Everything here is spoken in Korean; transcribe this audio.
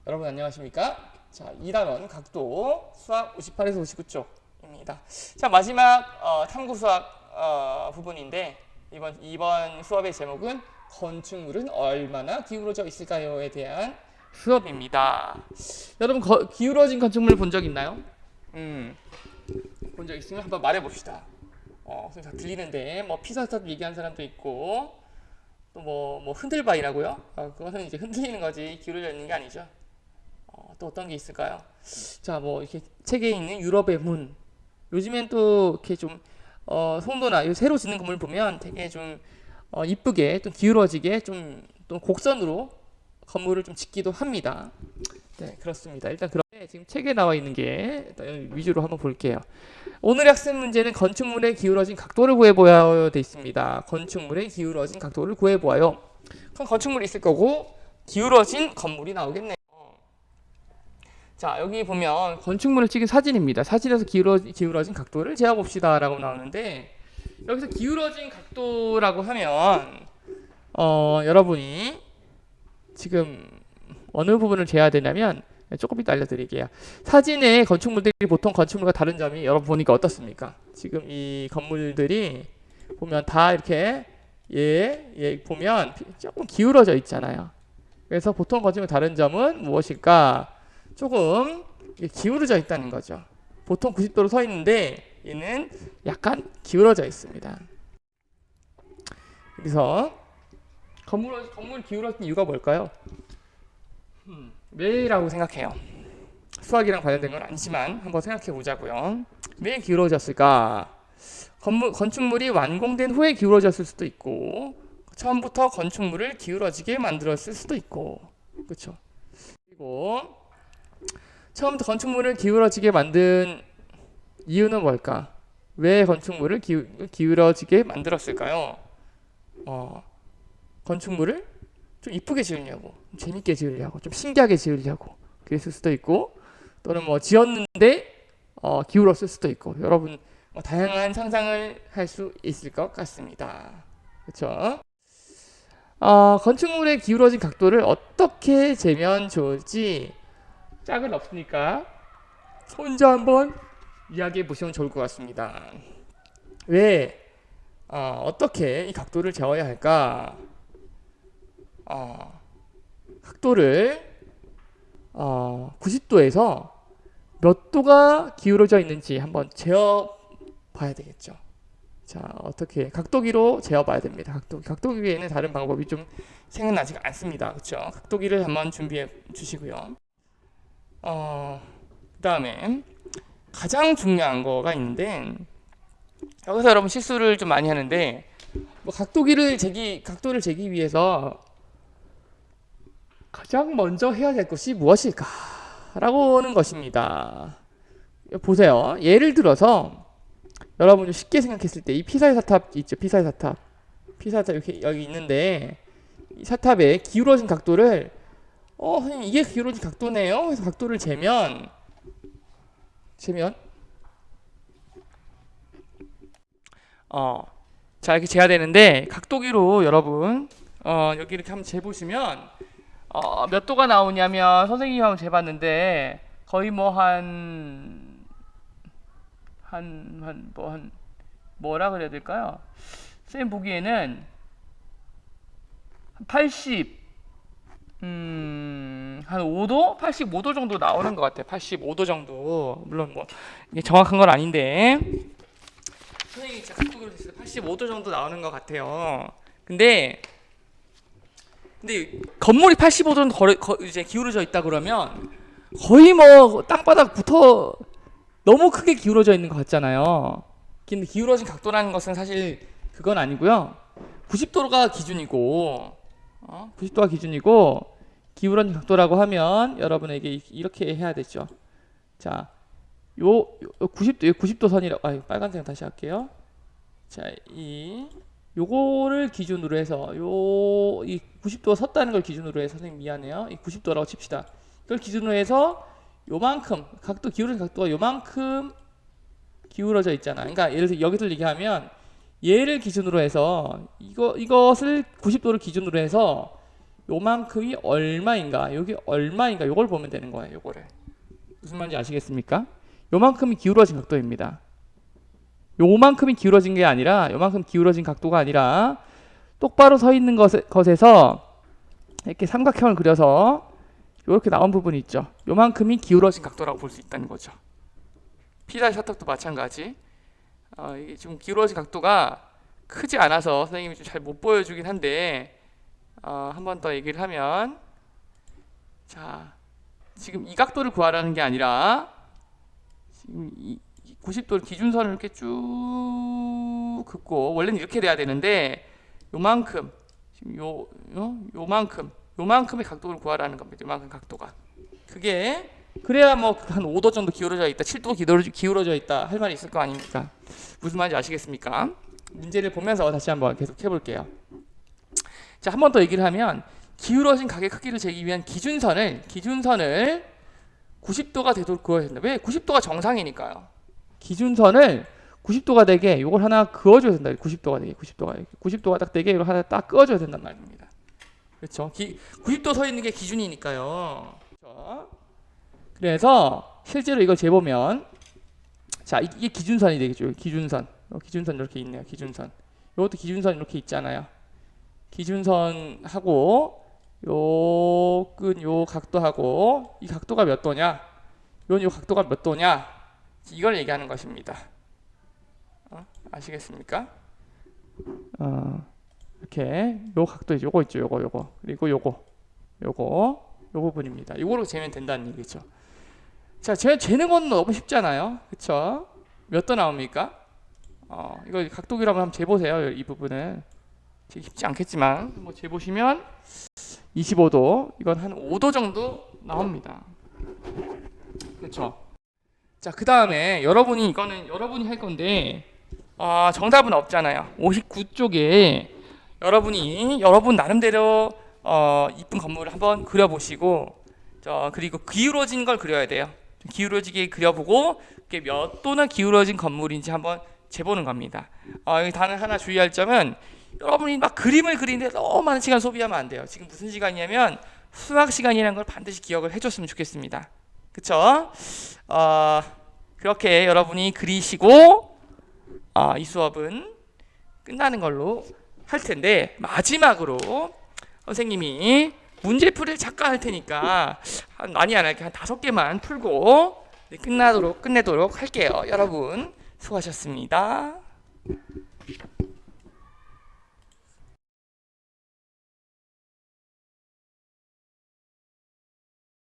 여러분 안녕하십니까? 자, 2단원 각도 수학 58에서 59쪽입니다. 자, 마지막 탐구 수학 부분인데 이번 수업의 제목은 건축물은 얼마나 기울어져 있을까요에 대한 수업입니다. 여러분 기울어진 건축물 본 적 있나요? 본 적 있으면 한번 말해 봅시다. 다 들리는데 뭐 피사스탑 얘기한 사람도 있고 또 뭐 흔들바위라고요? 그것은 이제 흔들리는 거지 기울어져 있는 게 아니죠. 또 어떤 게 있을까요? 자, 뭐 이렇게 책에 있는 유럽의 문. 요즘엔 또 이렇게 좀 송도나 새로 짓는 건물 보면 되게 좀 이쁘게 또 기울어지게 좀 또 곡선으로 건물을 좀 짓기도 합니다. 네, 그렇습니다. 일단 그런데 지금 책에 나와 있는 게 위주로 한번 볼게요. 오늘의 학습 문제는 건축물의 기울어진 각도를 구해보아야 돼 있습니다. 건축물의 기울어진 각도를 구해보아요. 그럼 건축물이 있을 거고 기울어진 건물이 나오겠네요. 자, 여기 보면 건축물을 찍은 사진입니다. 사진에서 기울어진 각도를 재어봅시다 라고 나오는데 여기서 기울어진 각도라고 하면 여러분이 지금 어느 부분을 재야 되냐면 조금 이따 알려드릴게요. 사진의 건축물들이 보통 건축물과 다른 점이 여러분 보니까 어떻습니까? 지금 이 건물들이 보면 다 이렇게 보면 조금 기울어져 있잖아요. 그래서 보통 건축물 다른 점은 무엇일까? 조금 기울어져 있다는 거죠. 보통 90도로 서 있는데 얘는 약간 기울어져 있습니다. 그래서 건물 기울어진 이유가 뭘까요? 왜라고 생각해요? 수학이랑 관련된 건 아니지만 한번 생각해 보자고요. 왜 기울어졌을까? 건축물이 완공된 후에 기울어졌을 수도 있고 처음부터 건축물을 기울어지게 만들었을 수도 있고 그렇죠? 그리고 처음부터 건축물을 기울어지게 만든 이유는 뭘까? 왜 건축물을 기울어지게 만들었을까요? 건축물을 좀 이쁘게 지으려고, 재밌게 지으려고, 좀 신기하게 지으려고 그랬을 수도 있고 또는 뭐 지었는데 기울었을 수도 있고 여러분 다양한 상상을 할 수 있을 것 같습니다. 그렇죠? 건축물의 기울어진 각도를 어떻게 재면 좋을지 짝은 없으니까 혼자 한번 이야기해 보시면 좋을 것 같습니다. 왜 어떻게 이 각도를 재어야 할까? 각도를 90도에서 몇 도가 기울어져 있는지 한번 재어 봐야 되겠죠. 자, 어떻게 각도기로 재어 봐야 됩니다. 각도기에는 다른 방법이 좀 생각나지 않습니다. 그렇죠? 각도기를 한번 준비해 주시고요. 그 다음에 가장 중요한 거가 있는데 여기서 여러분 실수를 좀 많이 하는데 뭐 각도를 재기 위해서 가장 먼저 해야 될 것이 무엇일까? 라고 하는 것입니다. 보세요. 예를 들어서 여러분이 쉽게 생각했을 때 이 피사의 사탑 있죠? 피사의 사탑 이렇게 여기 있는데 이 사탑의 기울어진 각도를 선생님 이게 기울어진 각도네요. 그래서 각도를 재면 자 이렇게 재야 되는데 각도기로 여러분 여기 이렇게 한번 재보시면 몇 도가 나오냐면 선생님이 한번 재봤는데 거의 뭐 뭐라 그래야 될까요? 선생님 보기에는 80 한 5도? 85도 정도 나오는 것 같아요. 85도 정도. 물론 뭐 이게 정확한 건 아닌데 선생님이 제가 각도기로 됐을 때 85도 정도 나오는 것 같아요. 근데 건물이 85도는 이제 기울어져 있다 그러면 거의 뭐 땅바닥부터 너무 크게 기울어져 있는 것 같잖아요. 근데 기울어진 각도라는 것은 사실 그건 아니고요. 90도가 기준이고 90도가 기준이고 기울어진 각도라고 하면 여러분에게 이렇게 해야 되죠. 자, 요 90도 선이라고 빨간색 다시 할게요. 자, 요거를 기준으로 해서 이 90도가 섰다는 걸 기준으로 해서 선생님 미안해요. 이 90도라고 칩시다. 이걸 기준으로 해서 요만큼 기울어진 각도가 요만큼 기울어져 있잖아. 그러니까 예를 들어 여기서 얘기하면 얘를 기준으로 해서 이것을 90도를 기준으로 해서 요만큼이 얼마인가, 여기 얼마인가, 요걸 보면 되는 거예요. 요거를. 무슨 말인지 아시겠습니까? 요만큼이 기울어진 각도입니다. 요만큼이 기울어진 게 아니라, 요만큼 기울어진 각도가 아니라 똑바로 서 있는 것에서 이렇게 삼각형을 그려서 이렇게 나온 부분이 있죠. 요만큼이 기울어진 각도라고 볼 수 있다는 거죠. 피자 셔탑도 마찬가지. 이게 지금 기울어진 각도가 크지 않아서 선생님이 좀 잘 못 보여주긴 한데, 한 번 더 얘기를 하면, 자, 지금 이 각도를 구하라는 게 아니라 지금 이 90도 기준선을 이렇게 쭉 긋고, 원래는 이렇게 돼야 되는데 요만큼, 지금 요만큼의 각도를 구하라는 겁니다. 요만큼 각도가. 그게 그래야 뭐 한 5도 정도 기울어져 있다, 7도 기울어져 있다 할 말이 있을 거 아닙니까? 무슨 말인지 아시겠습니까? 문제를 보면서 다시 한번 계속 해볼게요. 자, 한 번 더 얘기를 하면, 기울어진 각의 크기를 재기 위한 기준선을 90도가 되도록 그어야 된다. 왜? 90도가 정상이니까요. 기준선을 90도가 되게 이걸 하나 그어줘야 된다. 90도가 되게, 90도가 딱 되게 이걸 하나 딱 그어줘야 된단 말입니다. 그렇죠? 90도 서 있는 게 기준이니까요. 그렇죠? 그래서 실제로 이걸 재보면, 자, 이게 기준선이 되겠죠. 기준선 이렇게 있네요. 기준선. 이것도 기준선 이렇게 있잖아요. 기준선하고 요 각도하고 이 각도가 몇 도냐? 요 각도가 몇 도냐? 이걸 얘기하는 것입니다. 아시겠습니까? 이렇게 요 각도 요거 있죠. 요거 그리고 요거 부분입니다. 요거로 재면 된다는 얘기죠. 자, 재는 건 너무 쉽잖아요. 그쵸? 몇 도 나옵니까? 이거 각도기로 한번 재보세요. 이 부분은 쉽지 않겠지만 뭐 재보시면 25도, 이건 한 5도 정도 나옵니다. 그렇죠? 자, 그 다음에 여러분이 할 건데, 정답은 없잖아요. 59쪽에 여러분 나름대로 이쁜 건물을 한번 그려보시고, 그리고 기울어진 걸 그려야 돼요. 기울어지게 그려보고 그게 몇 도나 기울어진 건물인지 한번 재보는 겁니다. 여기 단을 하나 주의할 점은, 여러분이 막 그림을 그리는데 너무 많은 시간 소비하면 안 돼요. 지금 무슨 시간이냐면 수학 시간이라는 걸 반드시 기억을 해줬으면 좋겠습니다. 그쵸? 그렇게 여러분이 그리시고 이 수업은 끝나는 걸로 할 텐데, 마지막으로 선생님이 문제풀이를 잠깐 할 테니까 많이 안 할게요. 한 5개만 풀고 끝내도록 할게요. 여러분 수고하셨습니다.